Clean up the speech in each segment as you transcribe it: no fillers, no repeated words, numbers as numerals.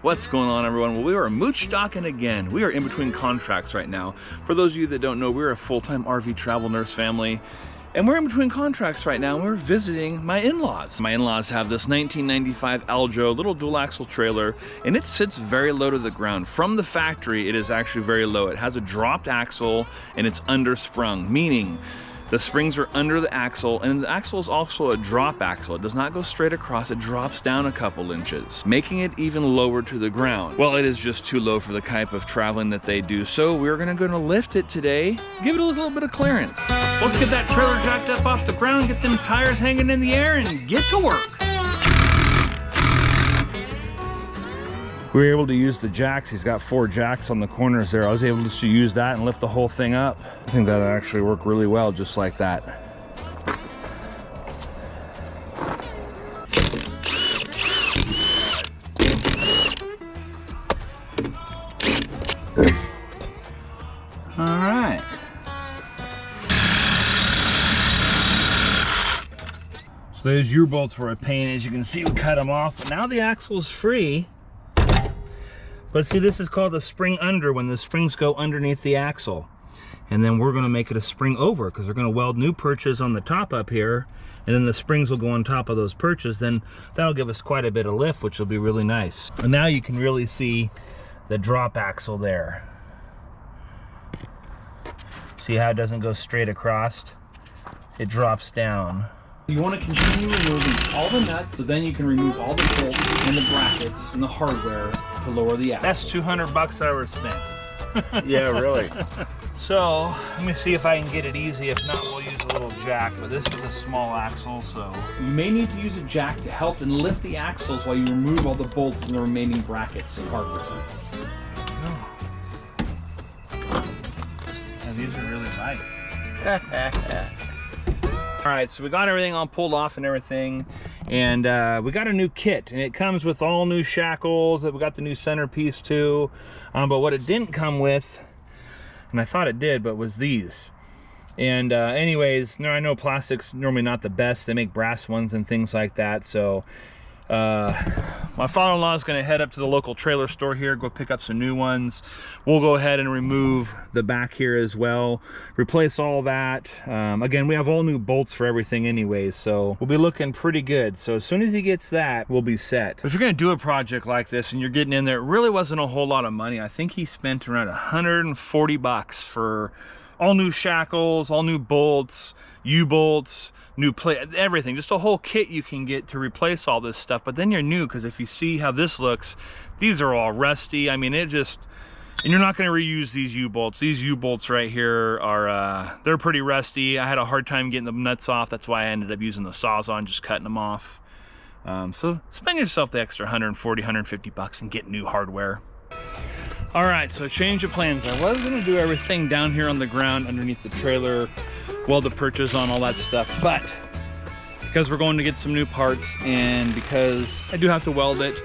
What's going on, everyone? Well, we are mooch docking again. We are in between contracts right now. For those of you that don't know, we're a full-time RV travel nurse family, and we're in between contracts right now. We're visiting my in-laws. My in-laws have this 1995 Aljo little dual axle trailer, and it sits very low to the ground. From the factory, it is actually very low. It has a dropped axle, and it's undersprung, meaning the springs are under the axle, and the axle is also a drop axle. It does not go straight across, it drops down a couple inches, making it even lower to the ground. Well, it is just too low for the type of traveling that they do, so we're gonna lift it today, give it a little bit of clearance. So let's get that trailer jacked up off the ground, get them tires hanging in the air, and get to work. We were able to use the jacks. He's got 4 jacks on the corners there. I was able to use that and lift the whole thing up. I think that actually worked really well, just like that. All right. So those U-bolts were a pain. As you can see, we cut them off, but now the axle is free. But see, this is called a spring under, when the springs go underneath the axle. And then we're gonna make it a spring over, because we're gonna weld new perches on the top up here, and then the springs will go on top of those perches. Then that'll give us quite a bit of lift, which will be really nice. And now you can really see the drop axle there. See how it doesn't go straight across? It drops down. You want to continue removing all the nuts, so then you can remove all the bolts and the brackets and the hardware to lower the axle. That's 200 bucks I was spent. Yeah, really. So let me see if I can get it easy. If not, we'll use a little jack, but this is a small axle, so you may need to use a jack to help and lift the axles while you remove all the bolts and the remaining brackets and hardware. And these are really light. All right, so we got everything all pulled off and everything, and we got a new kit, and it comes with all new shackles. We got the new centerpiece too, but what it didn't come with, and I thought it did, but was these. And anyways, I know plastic's normally not the best. They make brass ones and things like that, so my father-in-law is going to head up to the local trailer store here, go pick up some new ones. We'll go ahead and remove the back here as well, replace all that. Again, we have all new bolts for everything anyways, so we'll be looking pretty good. So as soon as he gets that, we'll be set. If you're going to do a project like this and you're getting in there, it really wasn't a whole lot of money. I think he spent around 140 bucks for all new shackles, all new bolts, U-bolts, new plate, everything, just a whole kit you can get to replace all this stuff. But then you're new, because if you see how this looks, these are all rusty. I mean, it just, and you're not going to reuse these U-bolts. These U-bolts right here are they're pretty rusty. I had a hard time getting the nuts off. That's why I ended up using the Sawzall, just cutting them off. So spend yourself the extra 140, 150 bucks and get new hardware. All right, so change of plans. I was going to do everything down here on the ground underneath the trailer, weld the perches on, all that stuff, but because we're going to get some new parts, and because I do have to weld it,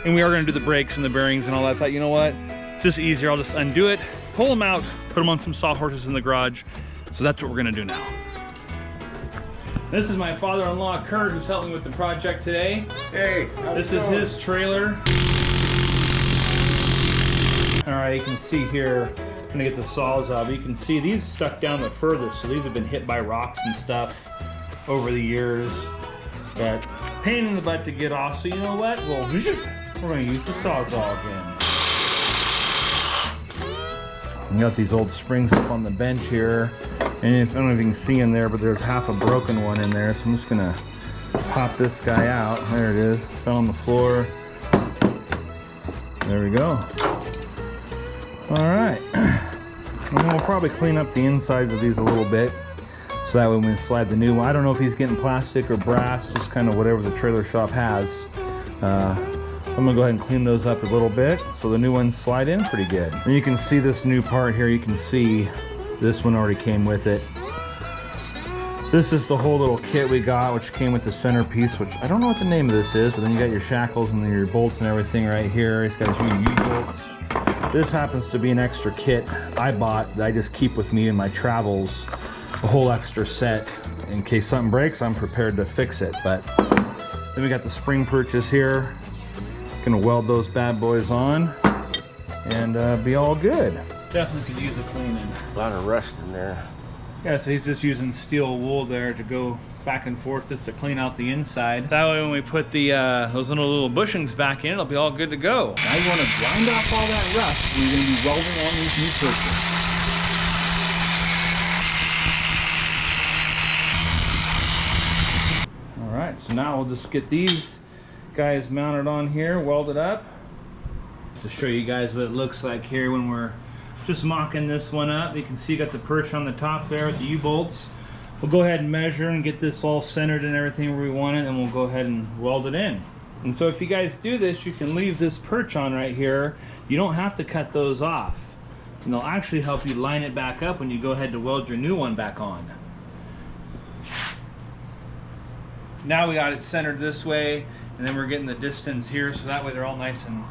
and we are going to do the brakes and the bearings and all that, I thought, you know what, it's just easier. I'll just undo it, pull them out, put them on some sawhorses in the garage. So that's what we're going to do now. This is my father-in-law, Kurt, who's helping with the project today. Hey, this is his trailer. All right, you can see here, I'm gonna get the saws off. You can see these stuck down the furthest, so these have been hit by rocks and stuff over the years. But pain in the butt to get off, so you know what? Well, we're gonna use the Sawzall again. We got these old springs up on the bench here, and I don't know if you can see in there, but there's half a broken one in there, so I'm just gonna pop this guy out. There it is, fell on the floor. There we go. All right, and then we'll probably clean up the insides of these a little bit, so that way when we slide the new one, I don't know if he's getting plastic or brass, just kind of whatever the trailer shop has. I'm gonna go ahead and clean those up a little bit, so the new ones slide in pretty good. And you can see this new part here, you can see this one already came with it. This is the whole little kit we got, which came with the centerpiece, which I don't know what the name of this is, but then you got your shackles and your bolts and everything right here. He's got his U-bolts. This happens to be an extra kit I bought that I just keep with me in my travels, a whole extra set. In case something breaks, I'm prepared to fix it. But then we got the spring purchase here. Gonna weld those bad boys on and be all good. Definitely could use a cleaning. A lot of rust in there. Yeah, so he's just using steel wool there to go back and forth just to clean out the inside. That way when we put the those little bushings back in, it'll be all good to go. Now you want to grind off all that rust and you're going to be welding on these new purchase. All right, so now we'll just get these guys mounted on here, welded up. To show you guys what it looks like here when we're just mocking this one up. You can see you got the perch on the top there with the U-bolts. We'll go ahead and measure and get this all centered and everything where we want it, and we'll go ahead and weld it in. And so if you guys do this, you can leave this perch on right here. You don't have to cut those off. And they'll actually help you line it back up when you go ahead to weld your new one back on. Now we got it centered this way, and then we're getting the distance here, so that way they're all nice and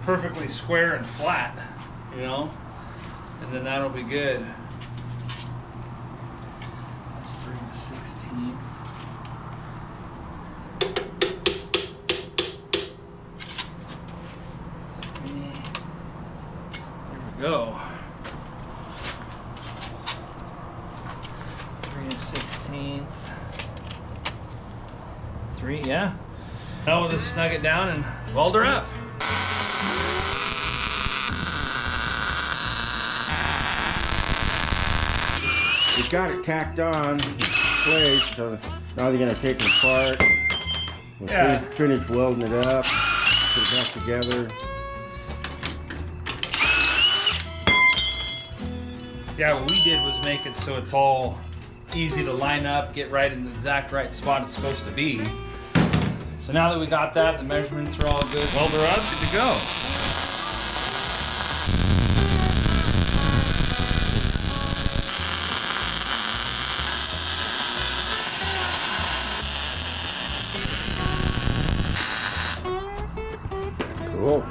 perfectly square and flat, you know, and then that'll be good. That's 3/16. There we go. 3/16. 3, yeah. Now we'll just snug it down and weld her up. We got it tacked on, placed, so now they're gonna take it apart. We'll finish welding it up, put it back together. Yeah, what we did was make it so it's all easy to line up, get right in the exact right spot it's supposed to be. So now that we got that, the measurements are all good, weld her up, good to go. Cool.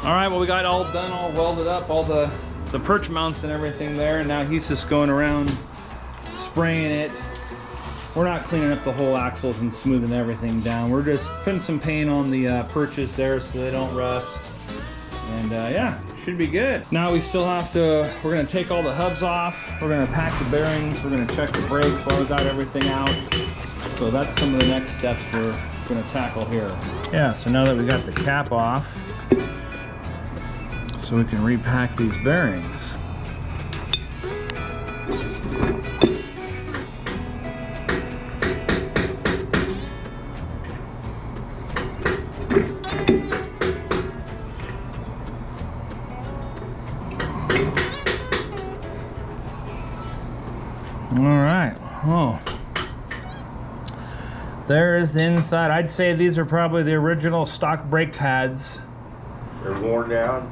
All right, well, we got it all done, all welded up, all the perch mounts and everything there, and now he's just going around spraying it. We're not cleaning up the whole axles and smoothing everything down. We're just putting some paint on the perches there so they don't rust. And yeah, should be good. Now we still have to, we're gonna take all the hubs off. We're gonna pack the bearings. We're gonna check the brakes while we got everything out. So that's some of the next steps we're gonna tackle here. Yeah, so now that we got the cap off, so we can repack these bearings. All right, oh, there is the inside. I'd say these are probably the original stock brake pads. They're worn down.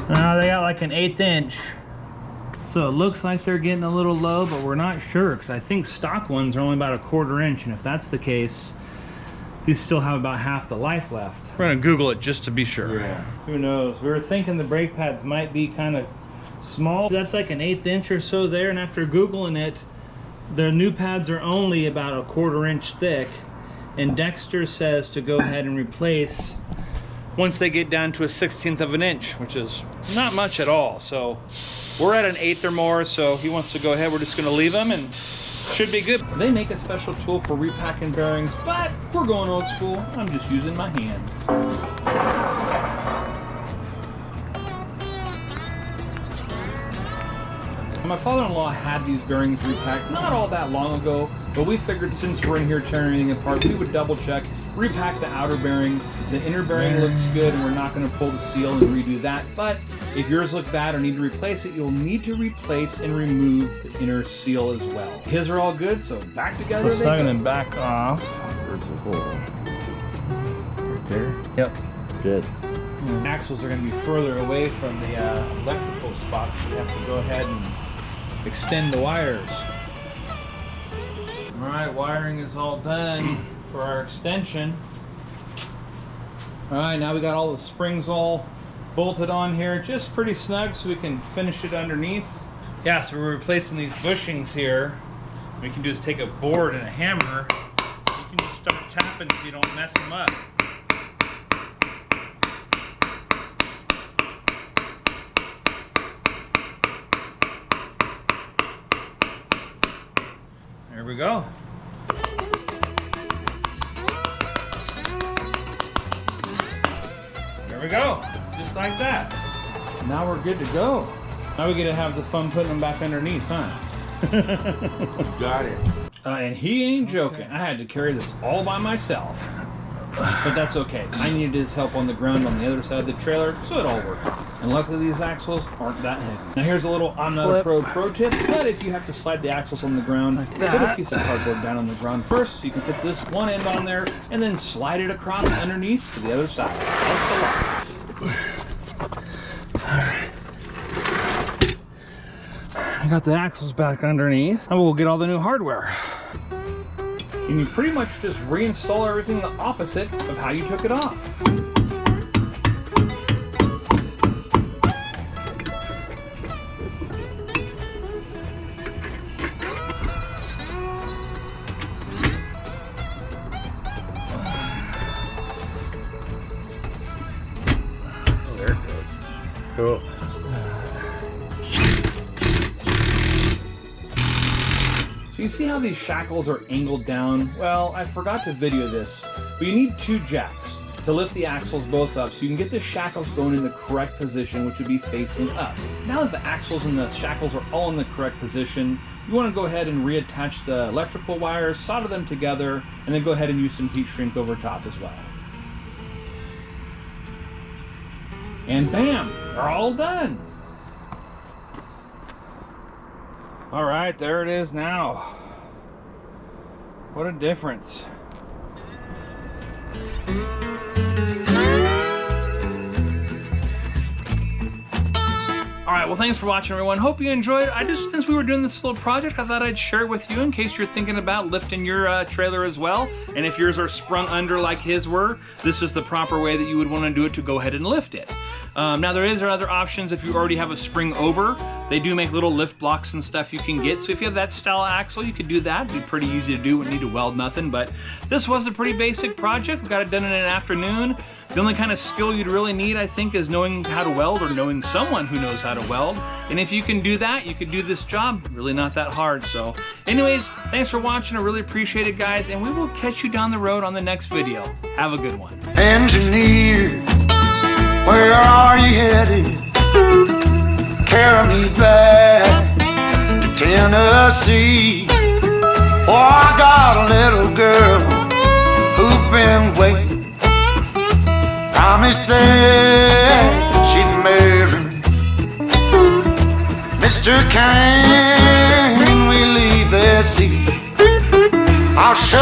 They got like an 1/8 inch. So it looks like they're getting a little low, but we're not sure because I think stock ones are only about 1/4 inch. And if that's the case, these still have about half the life left. We're gonna Google it just to be sure. Yeah. Who knows? We were thinking the brake pads might be kind of small. That's like an 1/8 inch or so there. And after Googling it, their new pads are only about 1/4 inch thick. And Dexter says to go ahead and replace once they get down to 1/16 of an inch, which is not much at all. So we're at an 1/8 or more, so he wants to go ahead. We're just gonna leave them and should be good. They make a special tool for repacking bearings, but we're going old school. I'm just using my hands. My father-in-law had these bearings repacked not all that long ago, but we figured since we're in here tearing everything apart, we would double check, repack the outer bearing. The inner bearing looks good, and we're not going to pull the seal and redo that. But if yours look bad or need to replace it, you'll need to replace and remove the inner seal as well. His are all good, so back together. So snagging them back off. There's a hole. Right there? Yep. Good. Axles are going to be further away from the electrical spots, so we have to go ahead and extend the wires. All right, wiring is all done for our extension. All right, now we got all the springs all bolted on here, just pretty snug so we can finish it underneath. Yeah, so we're replacing these bushings here. What we can do is take a board and a hammer. You can just start tapping happens if you don't mess them up. There we go. There we go. Just like that. Now we're good to go. Now we get to have the fun putting them back underneath, huh? Got it. And he ain't joking. I had to carry this all by myself. But that's okay. I needed his help on the ground on the other side of the trailer, so it all worked. And luckily these axles aren't that heavy. Now here's a little I'm not a pro tip, but if you have to slide the axles on the ground, put a piece of cardboard down on the ground first, so you can put this one end on there, and then slide it across underneath to the other side. Alright. I got the axles back underneath. Now we'll get all the new hardware. And you pretty much just reinstall everything the opposite of how you took it off. Oh, there it goes. Cool. So you see how these shackles are angled down? Well, I forgot to video this, but you need 2 jacks to lift the axles both up so you can get the shackles going in the correct position, which would be facing up. Now that the axles and the shackles are all in the correct position, you want to go ahead and reattach the electrical wires, solder them together, and then go ahead and use some heat shrink over top as well. And bam, they're all done. All right, there it is now. What a difference. All right, well, thanks for watching, everyone. Hope you enjoyed. Since we were doing this little project, I thought I'd share it with you in case you're thinking about lifting your trailer as well. And if yours are sprung under like his were, this is the proper way that you would want to do it to go ahead and lift it. Now there is other options if you already have a spring over. They do make little lift blocks and stuff you can get. So if you have that style axle, you could do that. It'd be pretty easy to do. Wouldn't need to weld nothing. But this was a pretty basic project. We got it done in an afternoon. The only kind of skill you'd really need, I think, is knowing how to weld or knowing someone who knows how to weld. And if you can do that, you could do this job. Really not that hard. So anyways, thanks for watching. I really appreciate it, guys. And we will catch you down the road on the next video. Have a good one. Engineer, where are you headed? Carry me back to Tennessee. Oh, I got a little girl who's been waiting. Promised that she'd marry me. Mr. Can we leave this seat? I'll show